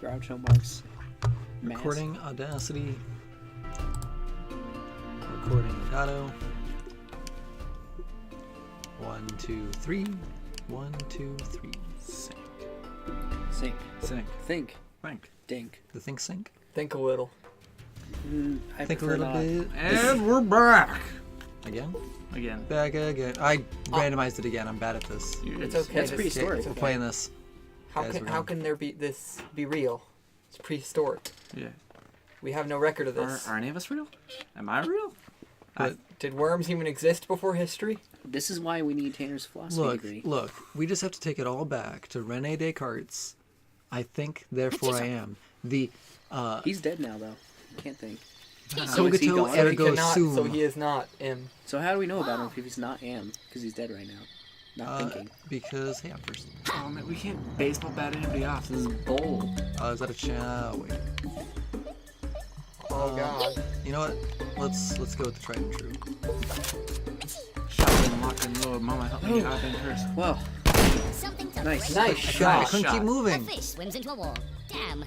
Groucho Marx. Mask. Recording Audacity. Recording Elgato. 1, 2, 3. 1, 2, 3. Sync. Sync. Sync. Think. Think. Dink. The Think Sync. Think a little. I Think a prefer little not. bit. And we're back. Again? Again. Back again. I randomized it again. I'm bad at this. It's okay. That's this- prehistoric. it's We're okay. playing this. How Guys, can we're how gonna- can there be this be real? It's prehistoric. Yeah. We have no record of Are, this. are any of us real? Am I real? Did worms even exist before history? This is why we need Tanner's philosophy Look, degree. look. We just have to take it all back to Rene Descartes. I think, therefore I am. The He's dead now, though. Can't think. cogito is he gone? So he ergo cannot. sum. So he is not him. So how do we know about him if he's not am? Because he's dead right now. Not thinking. Because hey, I'm first. Oh man, we can't baseball bat anybody off. This is bold. Is that a chow? Wait. Oh God. You know what? Let's go with the tried and true. Shotgun, lock and load. Mama, help me. I've been cursed. Well, Something to Nice. break. Nice I shot. couldn't keep A moving. fish swims into a wall. Damn.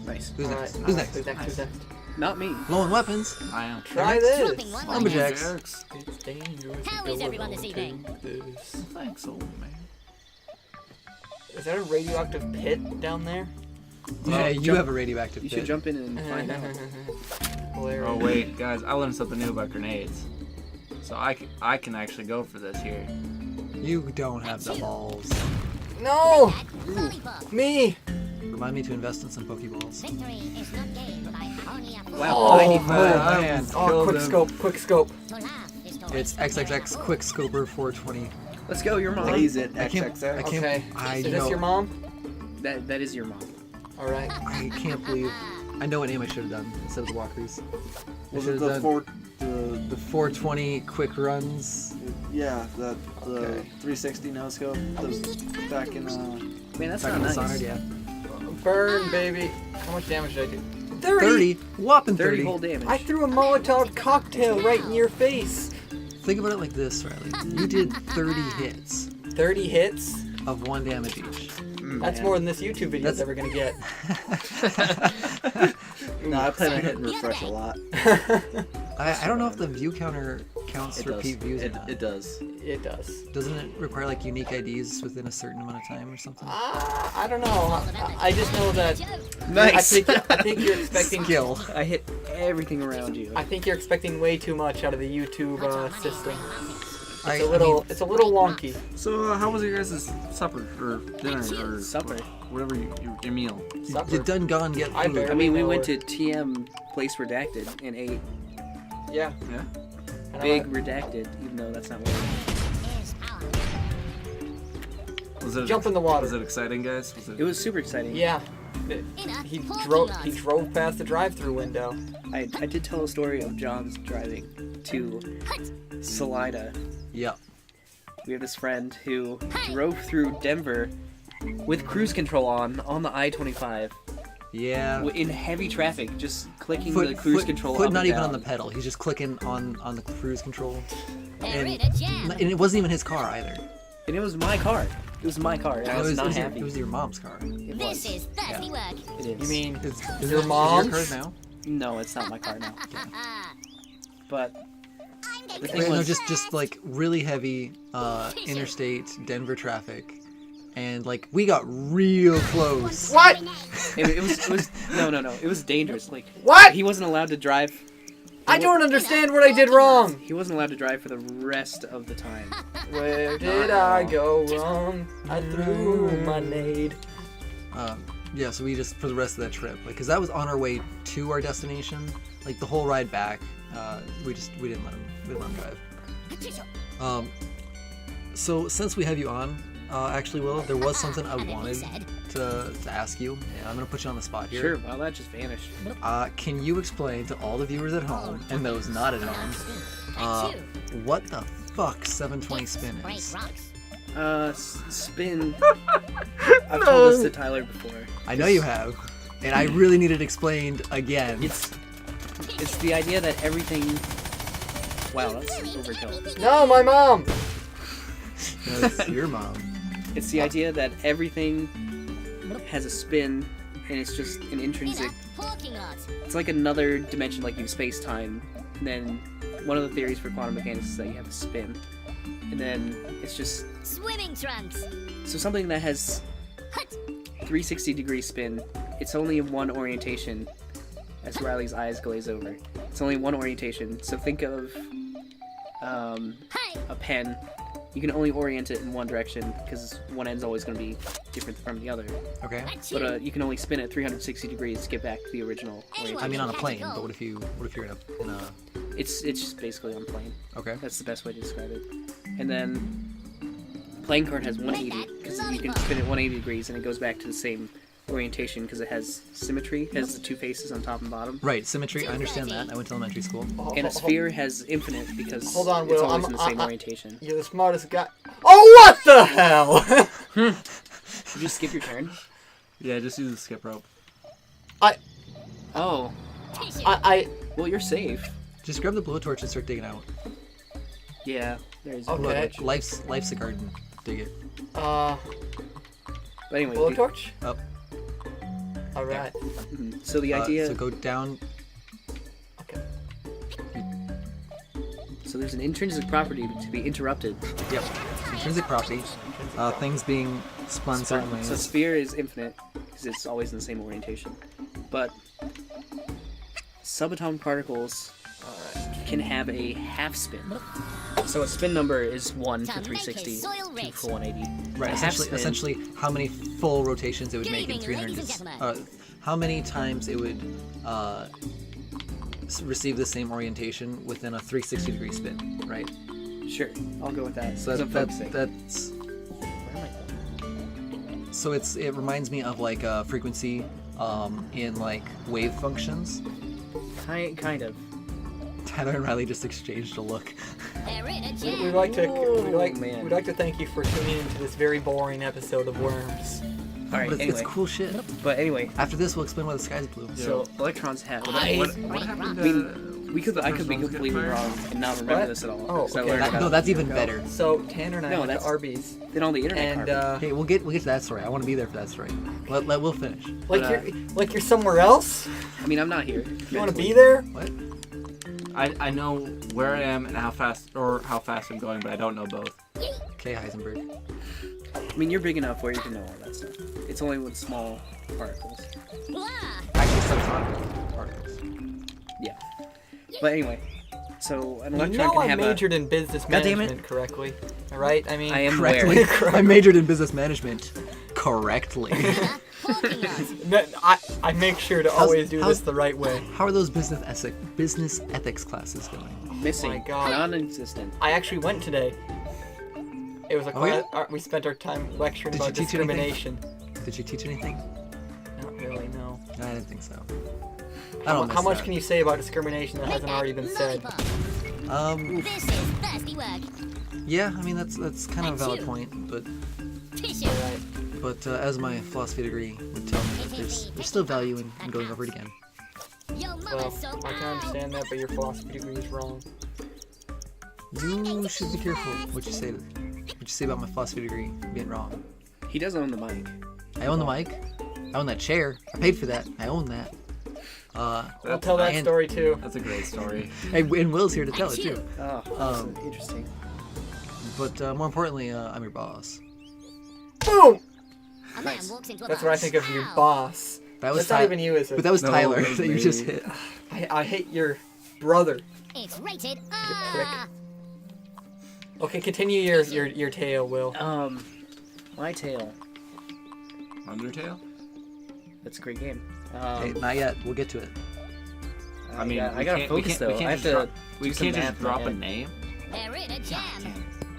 nice. Who's Alright, next? alright, Who's next? Who's next? Who's next? Not me. Low on weapons. I am. Try Dropping this. one. Lumberjacks. It's dangerous. How to is go everyone this alone evening? to this. Thanks, old man. Is that a radioactive pit down there? Yeah, you jump- have a radioactive You pit. should jump in and find out. Hilarious. Oh wait, guys, I learned something new about grenades. So I can actually go for this here. You don't have the balls. No! Lollipop. Me! Remind me to invest in some Pokeballs. Victory is not gained by only a Wow, Oh, 95. man. Oh, Killed quick him. scope, quick scope. To laugh is to It's XXX Quick Scoper 420. Let's go, your mom. Blaze it, I can't. I XXX. can't. Okay. I Is know. this your mom? That is your mom. Alright. I can't believe. I know what name I should have done instead of the walkers. I Was should it have the done the the 420 quick runs. yeah the Okay. 360 no scope that was back in Man, that's Back not in nice. Dishonored, yeah. Burn, baby. How much damage did I do? 30! 30. Whopping 30 30. whole damage. I threw a Molotov cocktail right in your face. Think about it like this, Riley. You did 30 hits 30 hits? of 1 damage each. That's more than this YouTube video's That's- ever gonna get. no I plan on hitting refresh a lot. I don't know if the view counter counts It repeat does. views or It, not. it does. It does. Doesn't it require like unique IDs within a certain amount of time or something? I don't know. I just know that Nice. I think you're expecting Skill. I hit everything around you. I think you're expecting way too much out of the YouTube system. I It's a little wonky. So how was your guys' supper or dinner or Supper. whatever your meal? Supper. you done gone get I food. barely- I mean, we know went it. to TM Place Redacted and ate Yeah. Yeah. And Big Redacted, even though that's not what is power. Was it Jump in the water. Was it exciting, guys? it was super exciting. Yeah. In a He parking drove. lot. He drove past the drive-through window. I did tell a story of John's driving to Salida. Yeah. We have this friend who drove through Denver with cruise control on the I-25 Yeah. in heavy traffic, just clicking the cruise control foot up not and even down. on the pedal. He's just clicking on the cruise control. They're And, in a jam. and it wasn't even his car either. And it was my car. It was my car. And I was not happy. It was your mom's car. It This was. is thirsty work. It is. You mean Is your it mom's? your car now? No, it's not my car now. But I'm the getting thing Wait, no, was, just like really heavy interstate Denver traffic, and like we got real close. What? it was no. It was dangerous. Like What? he wasn't allowed to drive. I don't understand what I did wrong. He wasn't allowed to drive for the rest of the time. Where did I go wrong? I threw my nade. Yeah, so we just for the rest of that trip, like, cause that was on our way to our destination. Like the whole ride back, we didn't let him drive. So since we have you on, actually, Will, there was something I wanted to ask you. Yeah, I'm gonna put you on the spot here. Sure. Well, that just vanished. Can you explain to all the viewers at home and those not at home, what the fuck 720 spin break is? rocks. Spin. I've told this to Tyler before. I know you have, and I really need it explained again. It's the idea that everything. Wow, that's overkill. No, my mom. That's your mom. It's the idea that everything has a spin, and it's just an intrinsic. Parking lot. It's like another dimension, like in space-time. And then one of the theories for quantum mechanics is that you have a spin, and then it's just Swimming trunks. so something that has 360-degree spin. It's only in one orientation. As Riley's eyes glaze over, it's only one orientation. So think of Hey. a pen. You can only orient it in one direction because one end's always going to be different from the other. Okay. That's you. But you can only spin it 360 degrees to get back to the original orientation. I mean on a plane, but what if you're in a It's just basically on plane. okay. That's the best way to describe it. And then playing card has 180 because you can spin it 180 degrees and it goes back to the same orientation because it has symmetry. It has the two faces on top and bottom. Right, symmetry. I understand that. I went to elementary school. And a sphere has infinite because Hold on, it's Will, always I'm- in the same I- orientation. You're the smartest guy. Oh, what the hell? You just skip your turn. Yeah, just use the skip rope. Oh, Tissue. well you're safe. Just grab the blowtorch and start digging out. Yeah, there's a Okay. Look, life's a garden. Dig it. But anyway, Blowtorch? Up. Alright. So the idea. So go down. Okay. So there's an intrinsic property to be interrupted. Yep. Intrinsic property. Things being spun certain ways. So sphere is infinite because it's always in the same orientation. But subatomic particles can have a half spin. So a spin number is 1 for To make 360, his soil 2 rich. for 180. Right. A half spin- Essentially, how many full rotations it would make in Gaming, 300. ladies and gentlemen. How many times it would receive the same orientation within a 360-degree spin, right? Sure, I'll go with that. So 'cause I'm focusing. that's Where am I? so it reminds me of like a frequency in like wave functions. Kind of. Tyler and Riley just exchanged a look. They're in a We'd jam. like to man. we'd like to thank you for tuning into this very boring episode of Worms. All right. But it's, Anyway, it's cool shit. but anyway, After this, we'll explain why the sky's blue. so electrons have. What happened I mean, we could. I could be first ones get completely fired? wrong and not remember What? this at all. Oh, 'cause I okay. learned That- about no, it that's years even ago. better. So Tanner and I No, went to that's- Arby's, Then all the internet. and carbon. Hey, we'll get to that story. I want to be there for that story. Let Will finish. like but, you're somewhere else. I mean, I'm not here. You want to be mentally. there? What? I know where I am and how fast I'm going, but I don't know both. Okay, Heisenberg. I mean, you're big enough where you can know all that stuff. It's only with small particles. Blah. Actually, subatomic particles. Yeah. But anyway, so an You electron know can I have majored in business God damn it. management correctly. All right. I mean, I am Correctly. aware. I majored in business management. Correctly. Parking lot. I make sure to always do this the right way. How are those business ethics classes going? Missing. my God. Non-existent. I actually went today. It was a Oh, yeah? class. We spent our time lecturing Did you about teach anything? discrimination. Did you teach anything? Not really, no. I didn't think so. I don't How miss much that. can you say about discrimination that Make hasn't that already been said? lollipop. This is thirsty work. Yeah, I mean that's kind of a valid Thank you. point, Tissue. but as my philosophy degree would tell me, that there's still value in going over it again. Your mother's Well, so I can proud. understand that, but your philosophy degree is wrong. You should be careful what you say. What you say about my philosophy degree being wrong. He does own the mic. I own the mic. I own that chair. I paid for that. I own that. I'll tell that and- story too. That's a great story. And Will's here to tell it too. Oh, that's interesting. But more importantly, I'm your boss. Boom! A man walks into a That's bar. what I think of your Ow. boss. That was That's not even you, is it? But that was No, Tyler it was that you me. just hit. I hate your brother. It's rated prick. R. Okay, continue your tale, Will. My tail. Undertale? That's a great game. Hey, not yet. We'll get to it. I mean, I gotta focus though. I have to. We do some can't just math in my drop a head. name. They're in a jam.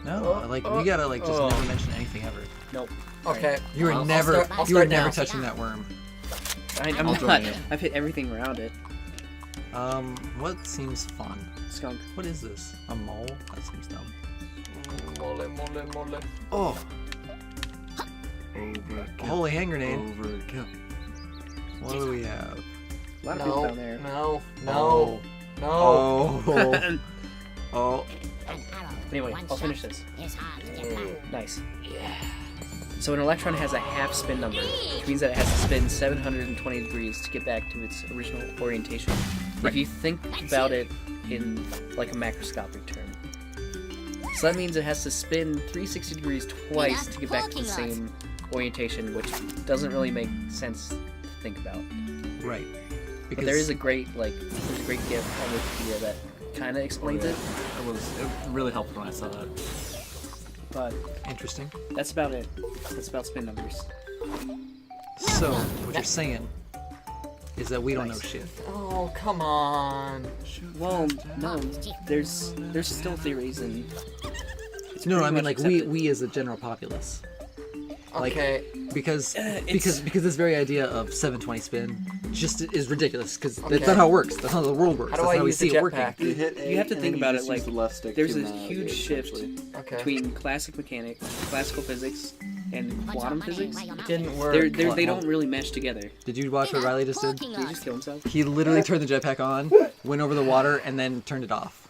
No, we gotta just never mention anything ever. Nope. Okay. You were I'll never, start you were now. never touching that worm. I'm I'll not. join you. I've hit everything around it. What seems fun? Skunk. What is this? A mole? That seems dumb. Mole. Oh, Overkill. holy hand grenade. Overkill. What do we have? A lot of people No, down there. no, Oh. no. Oh. Oh. An arrow. Anyway, One I'll finish shot this. is hard to get back. Nice. So an electron has a half spin number, which means that it has to spin 720 degrees to get back to its original orientation. If you think about it in like a macroscopic term. So that means it has to spin 360 degrees twice to get back to the same orientation, which doesn't really make sense to think about. Right. But there is a great there's a great GIF on Wikipedia that kind of explains it. It really helped when I saw that. But Interesting. that's about it. That's about spin numbers. So, what you're saying is that we don't know shit. Oh, come on. Well, no, there's still theories and. It's No, pretty I mean much like accepted. we as a general populace. Like, Okay. because it's- this very idea of 720 spin just is ridiculous because Okay. that's not how it works. That's not how the world works. How do That's I not how we use the see it working. jetpack? You hit A, You have to and think then about you it just use like the left stick there's to a navigate, huge shift essentially. Okay. between classic mechanics, classical physics, and quantum physics. It didn't work. They don't really mesh together. Did you watch what Riley just did? Did he just kill himself? He literally turned the jetpack on, went over the water, and then turned it off.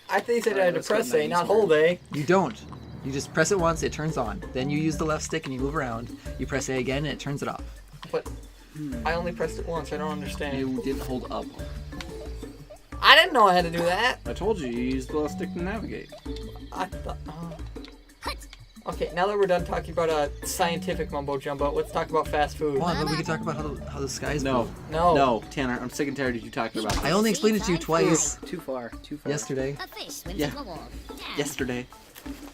I think they said I Alright, had to let's go press A, 90s not first. hold A. You don't. You just press it once, it turns on. Then you use the left stick and you move around. You press A again and it turns it off. But I only pressed it once. I don't understand. You didn't hold up. I didn't know I had to do that. I told you, you used the left stick to navigate. I thought. Okay, now that we're done talking about scientific mumbo jumbo, let's talk about fast food. Come on, but we can talk about how the sky's No. blue. No. No, Tanner, I'm sick and tired of you talking about I this. only explained it to you twice Too far. Too far. yesterday. A fish swims Yeah. into a wall. Damn. Yesterday.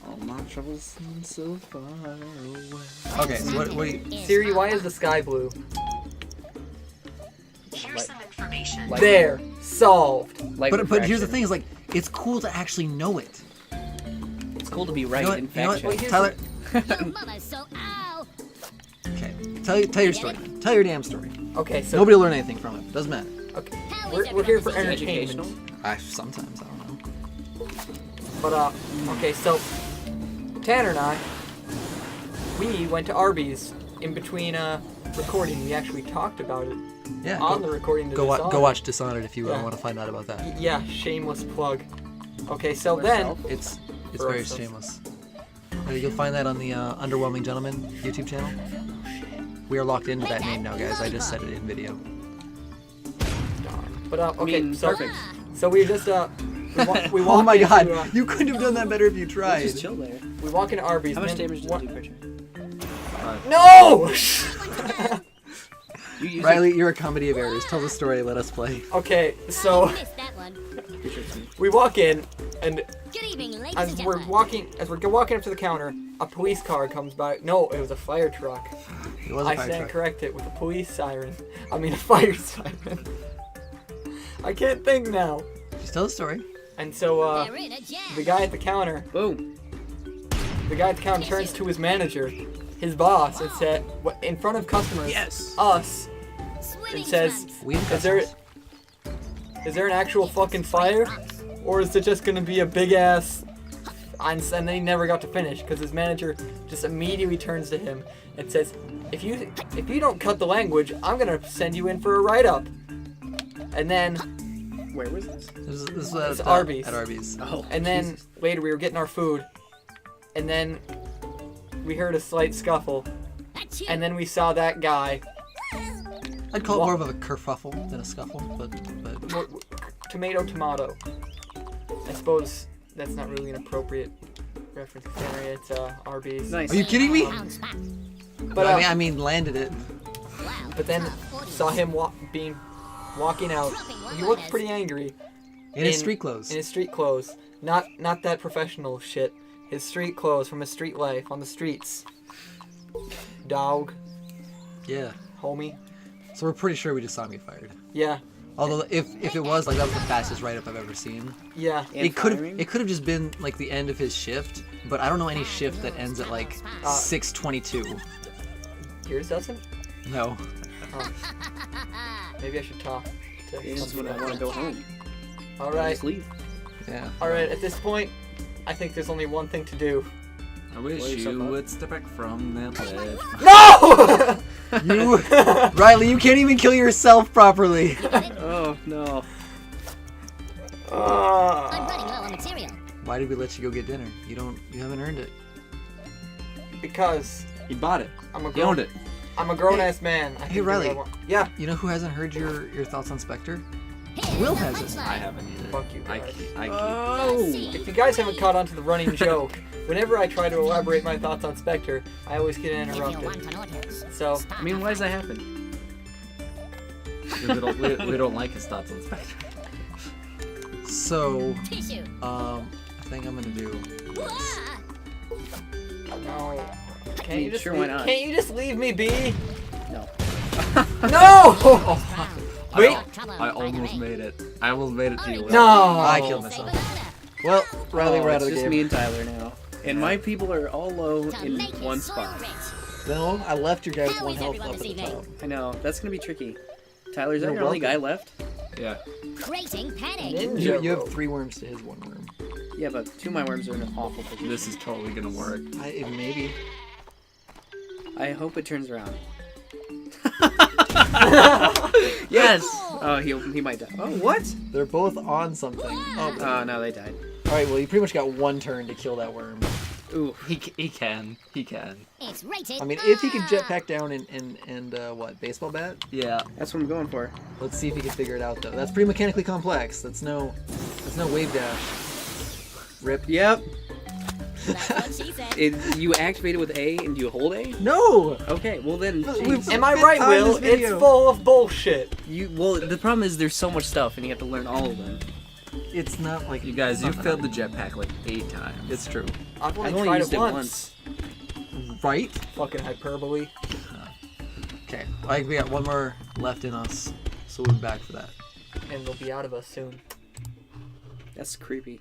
All my troubles seem so far away. Okay, so what do you... Siri, why is the sky blue? Here's some information. Light- There, solved. light But here's the refraction. thing is like, it's cool to actually know it. It's cool to be right You know what? in You know fact what? check. Tyler, Your mama's so ow. okay. Tell your story then. Tell your damn story. Okay, so Nobody will learn anything from it. Doesn't matter. okay, How is we're here for everyone Educational. entertainment. Sometimes, I don't know. But okay, so Tanner and I, we went to Arby's in between recording. We actually talked about it Yeah, on the recording. To go Dishonored. watch Dishonored if you Yeah. want to find out about that. Yeah, shameless plug. Okay, so For then yourself? It's For very ourselves. shameless. You'll find that on the Underwhelming Gentleman YouTube channel. We are locked into that name now, guys. I just said it in video. But I okay, mean, so perfect. so we just we Oh walk my into, god, you couldn't have done that better if you Let's tried. just chill there. we walk into Arby's. How much and then damage did one- it do, Pritchard? No! You use Riley, you're a comedy of errors. Tell the story, let us play. Okay, so Missed that one. we walk in, and Good evening, ladies as and we're gentlemen. walking up to the counter, a police car comes by. No, it was a fire truck. It was a I fire stand truck. corrected with a police siren. I mean a fire siren. I can't think now. Just tell the story. And so They're in a jam. the guy at the counter, Boom. turns to his manager, his boss, and said, in front of customers, Yes. us, Swimming it says, trunks. We have Is there- customers. is there an actual fucking fire? Or is it just gonna be a big ass? And then he never got to finish because his manager just immediately turns to him and says, if you don't cut the language, I'm gonna send you in for a write up. And then Where was this? This was It's at, Arby's. At Arby's. Oh. then later we were getting our food, and then we heard a slight scuffle, Achoo. and then we saw that guy. I'd call it Wha- more of a kerfuffle than a scuffle, but More- Tomato. I suppose that's not really an appropriate reference to the area. It's Arby's. Nice. are you kidding me? Bounce back. But I mean, landed it. Wow. but then Tough saw him walking out. He looked pretty angry In his street clothes. in his street clothes. Not that professional shit. His street clothes from his street life on the streets. Dog, Yeah. homie. So we're pretty sure we just saw him get fired. Yeah, Although if it was like that was the fastest write up I've ever seen. yeah. And It could have firing? just been like the end of his shift, but I don't know any shift that ends at like 6:22. Yours doesn't? No. Maybe I should talk to This is when I want to go home. All right, Just leave. Yeah. all right. At this point, I think there's only one thing to do. I wish Blow yourself you up. would step back from that ledge. No! You, Riley, you can't even kill yourself properly. Oh no. I'm running low on material. Why did we let you go get dinner? You haven't earned it. Because He bought it. I'm a He grown. owned it. I'm a grown ass man. I can do what Riley. I want. Yeah. You know who hasn't heard your thoughts on Spectre? Here's Will the has it. punchline. I haven't either. Fuck you I guys. keep. Oh. If you guys haven't caught on to the running joke, whenever I try to elaborate my thoughts on Spectre, I always get If you want interrupted. an audience, So, I mean, why does that happen? we don't like his thoughts on Spectre. So, tissue. I think I'm gonna do. Wah! no. I Can't mean, you just sure, why not? Can't you just leave me be? No. No! Wait. I almost made it. I almost made it to you. Will. No. I killed Say myself. banana. Well, Riley, Oh, we're out it's of the just game. me and Tyler now. And my people are all low To in make one it soil spot. rich. No, I left your guys How one is health everyone up at this the evening? top. I know, that's gonna be tricky. Tyler, is that You're your only guy welcome. left? Yeah. Creating panic. Ninja You have rope. 3 worms to his 1 worm. Yeah, but 2 of my worms are in an awful position. This is totally gonna work. Maybe. I hope it turns around. Yes! Oh, he might die. Oh, what? They're both on something. Oh, Oh, no, they died. alright, well, you pretty much got 1 turn to kill that worm. Ooh. He can. He can. It's rated I mean, if he can R. jetpack down and what, baseball bat? Yeah. That's what I'm going for. Let's see if he can figure it out, though. That's pretty mechanically complex. That's no wave dash. Rip. Yep. That's what she said. You activate it with A and you hold A? No! Okay, well then, We've- jeez. Am I Fifth right, time Will? this video. It's full of bullshit. Well, the problem is there's so much stuff and you have to learn all of them. It's not like You guys, you failed the jetpack like 8 times. It's true. I've only I've only tried used it it once. Right? Fucking hyperbole. Okay. I think we got 1 more left in us, so we'll be back for that. And they'll be out of us soon. That's creepy.